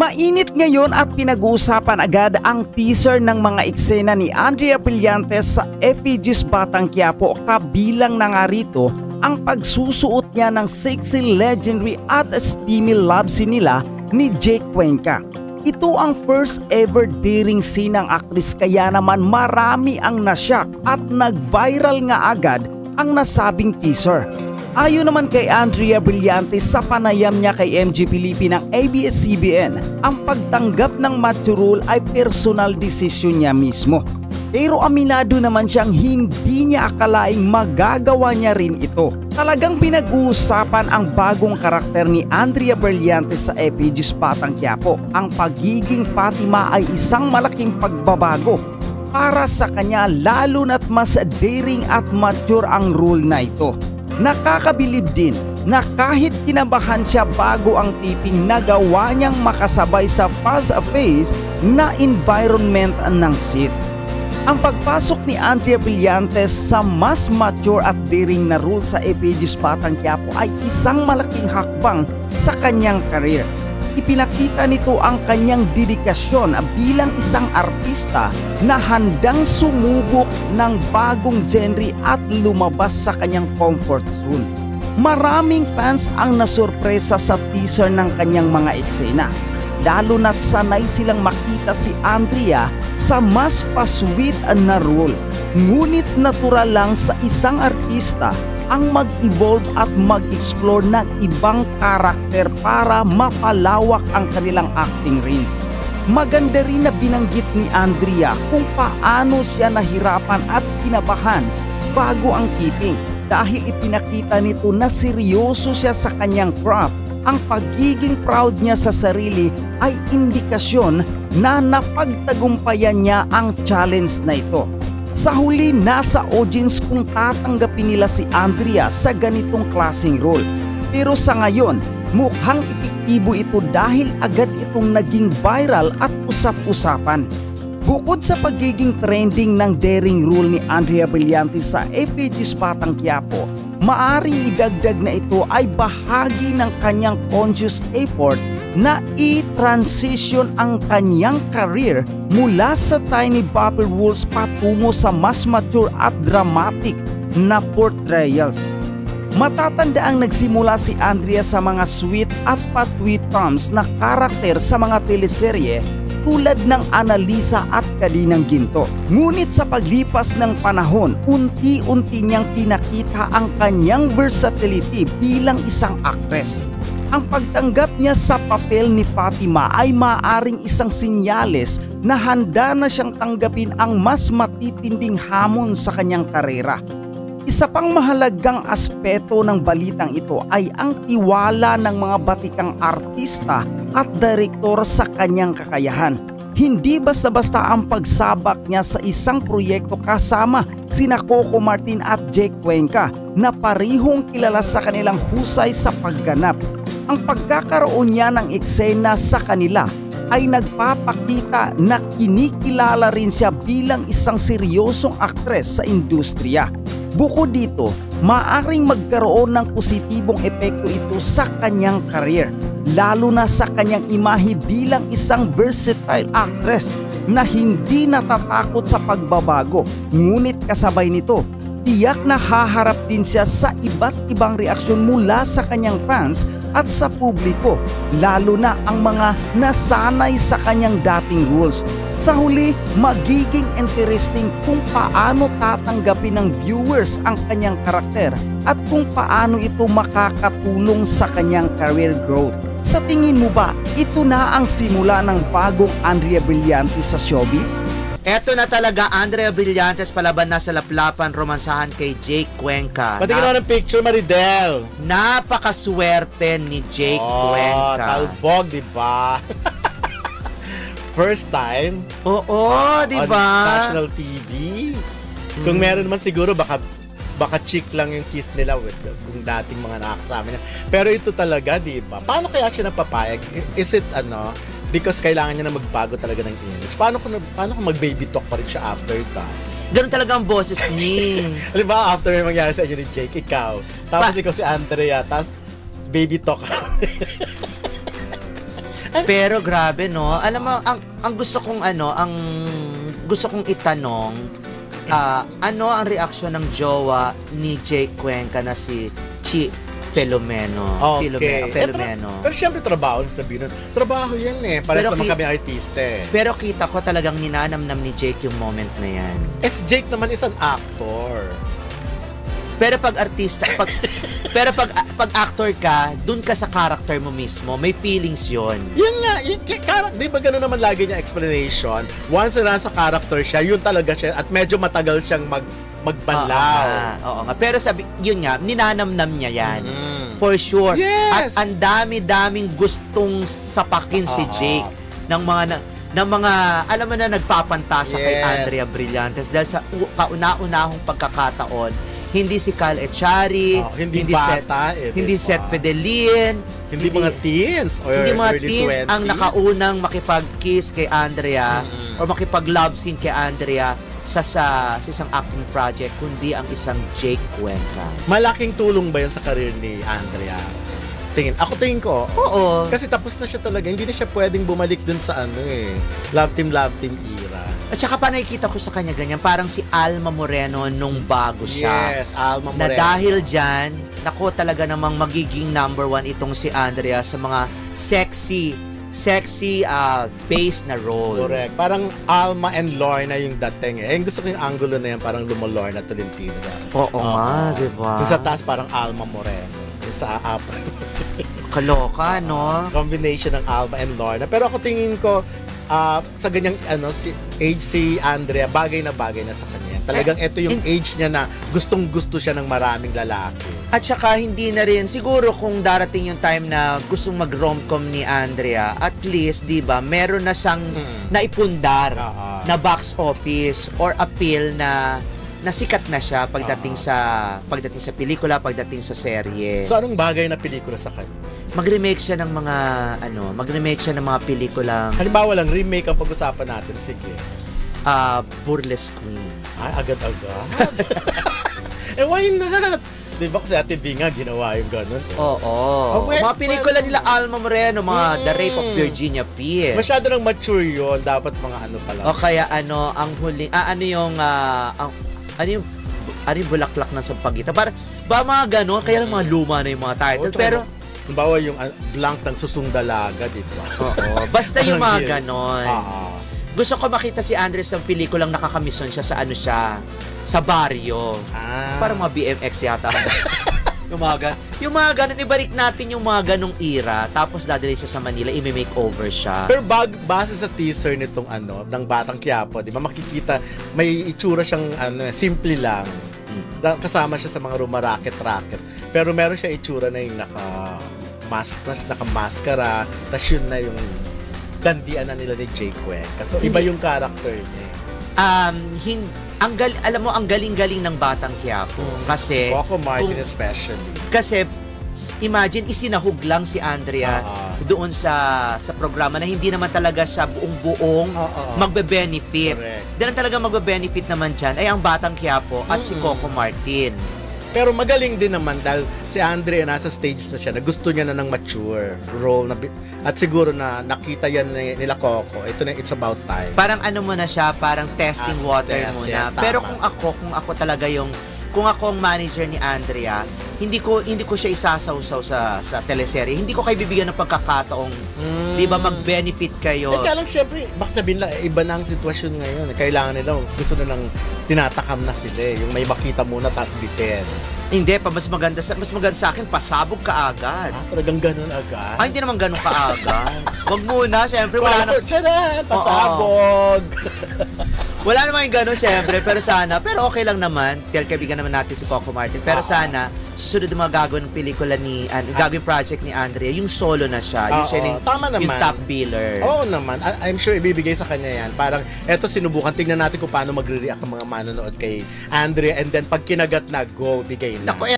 Mainit ngayon at pinag-uusapan agad ang teaser ng mga eksena ni Andrea Brillantes sa Effigies Batang Quiapo, kabilang na nga rito ang pagsusuot niya ng sexy, legendary at steamy love scene nila ni Jake Cuenca. Ito ang first ever daring scene ng aktris, kaya naman marami ang nashock at nag-viral nga agad ang nasabing teaser. Ayon naman kay Andrea Brillantes sa panayam niya kay MG Filipi ng ABS-CBN, ang pagtanggap ng mature role ay personal decision niya mismo. Pero aminado naman siyang hindi niya akalaing magagawa niya rin ito. Talagang pinag-uusapan ang bagong karakter ni Andrea Brillantes sa Effigies Batang Quiapo. Ang pagiging Fatima ay isang malaking pagbabago para sa kanya, lalo na't mas daring at mature ang role na ito. Nakakabilib din na kahit kinabahan siya bago ang taping, nagawa niyang makasabay sa fast-paced na environment ng set. Ang pagpasok ni Andrea Brillantes sa mas mature at daring na role sa Effigies Batang Quiapo ay isang malaking hakbang sa kanyang career. Ipinakita nito ang kanyang dedikasyon bilang isang artista na handang sumubok ng bagong genre at lumabas sa kanyang comfort zone. Maraming fans ang nasurpresa sa teaser ng kanyang mga eksena, lalo na't sanay silang makita si Andrea sa mas pasweet na role. Ngunit natural lang sa isang artista ang mag-evolve at mag-explore ng ibang karakter para mapalawak ang kanilang acting range. Maganda rin na binanggit ni Andrea kung paano siya nahirapan at kinabahan bago ang taping, dahil ipinakita nito na seryoso siya sa kanyang craft. Ang pagiging proud niya sa sarili ay indikasyon na napagtagumpayan niya ang challenge na ito. Sa huli, nasa audience kung tatanggapin nila si Andrea sa ganitong klaseng role. Pero sa ngayon, mukhang epektibo ito dahil agad itong naging viral at usap-usapan. Bukod sa pagiging trending ng daring role ni Andrea Brillantes sa Effigies Batang Quiapo, maaring idagdag na ito ay bahagi ng kanyang conscious effort na i-transition ang kanyang career mula sa tiny bubble roles patungo sa mas mature at dramatic na portrayals. Matatanda ang nagsimula si Andrea sa mga sweet at patwit terms na karakter sa mga teleserye tulad ng Annalisa at Kalinang Ginto. Ngunit sa paglipas ng panahon, unti-unti niyang pinakita ang kanyang versatility bilang isang actress. Ang pagtanggap niya sa papel ni Fatima ay maaaring isang sinyales na handa na siyang tanggapin ang mas matitinding hamon sa kanyang karera. Isa pang mahalagang aspeto ng balitang ito ay ang tiwala ng mga batikang artista at direktor sa kanyang kakayahan. Hindi basta-basta ang pagsabak niya sa isang proyekto kasama sina Coco Martin at Jake Cuenca na parihong kilala sa kanilang husay sa pagganap. Ang pagkakaroon niya ng eksena sa kanila ay nagpapakita na kinikilala rin siya bilang isang seryosong aktres sa industriya. Bukod dito, maaaring magkaroon ng positibong epekto ito sa kanyang career, lalo na sa kanyang imahe bilang isang versatile actress na hindi natatakot sa pagbabago. Ngunit kasabay nito, tiyak na haharap din siya sa iba't ibang reaksyon mula sa kanyang fans at sa publiko, lalo na ang mga nasanay sa kanyang dating roles. Sa huli, magiging interesting kung paano tatanggapin ng viewers ang kanyang karakter at kung paano ito makakatulong sa kanyang career growth. Sa tingin mo ba, ito na ang simula ng bagong Andrea Brillantes sa showbiz? Eto na talaga, Andrea Brillantes palaban na sa laplapan romansahan kay Jake Cuenca. Pati ka ng picture, Maridel. Napakaswerte ni Jake Cuenca. Talbog, diba? First time. Oo, diba? On national TV. Kung meron naman siguro, baka chick lang yung kiss nila with kung dating mga nakakasama niya. Pero ito talaga, diba? Paano kaya siya napapayag? Is it because kailangan niya na magbago talaga ng image. Paano kung mag-baby talk pa rin siya after that? Ganun talaga ang boses niya. Alam ba, after may mangyari sa inyo ni Jake, ikaw. Tapos ikaw si Andrea, tapos baby talk. Pero grabe, no? Alam mo, ang gusto kong gusto kong itanong, ano ang reaksyon ng jowa ni Jake Cuenca na si Chi Filomeno? Okay. Filomeno. Pero syempre trabaho, sabihin nun. Trabaho yan eh. Pares naman kami artista eh. Pero kita ko talagang ninanamnam ni Jake yung moment na yan. Jake naman is an actor. Pero pag artista, pag actor ka, dun ka sa character mo mismo, may feelings yon. Yun nga, di ba gano'n naman lagi niya explanation? Once na nasa character siya, yun talaga siya, at medyo matagal siyang magbanlaw. Oo nga. Pero yun nga, ninanamnam niya yan. For sure. Yes! At ang dami-daming gustong sapakin si Jake ng mga, alam mo na, nagpapantasya kay Andrea Brillantes dahil sa kauna-unahong pagkakataon, hindi si Cal Echari, hindi bata, hindi Seth Fidelin, hindi mga teens or hindi mga early teens 20s. ang nakaunang makipag-kiss kay Andrea or makipag-love scene kay Andrea sa isang acting project, kundi ang isang Jake Cuenca. Malaking tulong ba yan sa career ni Andrea? Tingin ko. Oo. Kasi tapos na siya talaga. Hindi na siya pwedeng bumalik dun sa Love Team era. At saka pa nakikita ko sa kanya ganyan, parang si Alma Moreno nung bago siya. Yes, Alma Moreno. Na dahil dyan, naku talaga namang magiging number 1 itong si Andrea sa mga sexy based na role. Correct. Parang Alma and Lorna yung dating eh. Gusto ko yung angulo na yan, parang Lorna Tolentino. Oo nga, diba? Yung sa taas parang Alma Moreno. Yung sa upper. Kaloka, no? Combination ng Alma and Lorna. Pero ako tingin ko, sa ganyang age si Andrea, bagay na sa kanya. Talagang ito yung age niya na gustong-gusto siya ng maraming lalaki. At saka hindi na rin, siguro kung darating yung time na gustong mag-romcom ni Andrea, at least, di ba, meron na siyang naipundar na box office or appeal na sikat na siya pagdating sa pelikula, pagdating sa serye. So anong bagay na pelikula sa kanya? Mag-remake siya ng mga pelikulang halimbawa lang, remake ang pag-usapan natin. Sige. Burlesque Queen. Ay, agad-agad. Why not? Di ba kasi Ate B nga ginawa yung ganun? Oo. Mga pelikula nila Alma Moreno, mga The Rape of Virginia P. Masyado nang mature yun. Dapat mga pala. O kaya ang huling, ano yung bulaklak ng sampagita. Ba mga ganon, kaya lang mga luma na yung mga title. Pero bawa yung blank ng susung dalaga, di ba? Oo. Basta yung mga ganon. Gusto ko makita si Andres sa pelikulang nakakamisyon siya sa baryo. Parang mga BMX yata. yung mga ganon, ibalik natin yung mga ganong era, tapos dadali siya sa Manila, i-makeover siya. Pero base sa teaser nitong ng Batang Quiapo, di ba, makikita, may itsura siyang simple lang. Kasama siya sa mga rumaraket-raket. Pero meron siya itsura na yung naka-maskara, tas yun na yung dandian na nila ni Jake Cuenca. So, iba yung character niya. Alam mo, ang galing-galing ng Batang Quiapo. Kasi Coco Martin especially. Kasi imagine, isinahog lang si Andrea doon sa programa na hindi naman talaga siya buong-buong magbe-benefit. Dahil talaga magbe-benefit naman dyan ay ang Batang Quiapo at si Coco Martin. Pero magaling din naman dahil si Andrea nasa stage na siya na gusto niya na ng mature role at siguro na nakita yan nila Coco. Ito na, it's about time. Parang mo na siya, parang testing water muna. Pero kung ako talaga kung ako ang manager ni Andrea, hindi ko siya isasawsaw sa teleserye. Hindi ko kayo bibigyan ng pagkakataong, di ba, mag-benefit kayo. Kaya lang, syempre, baka sabihin lang, iba na ang sitwasyon ngayon. Kailangan nila, gusto na lang tinatakam na sila. Yung may makita muna, tapos bitin. Hindi pa, mas maganda sa akin, pasabog ka agad. Talagang ganun agad? Hindi naman ganun ka agad. Wag muna, syempre, wala na. Tcharan! Pasabog! Wala naman yung gano'n, syempre, pero okay lang naman, dahil kaibigan naman natin si Coco Martin, pero sana, susunod yung mga gagawin ng pelikula gagawin project ni Andrea, yung solo na siya, tama naman. Yung top biller. Oo naman, I'm sure ibibigay sa kanya yan, parang, eto sinubukan, tingnan natin kung paano magre-react ang mga manonood kay Andrea, and then pag kinagat na, go, bigay na. Naku,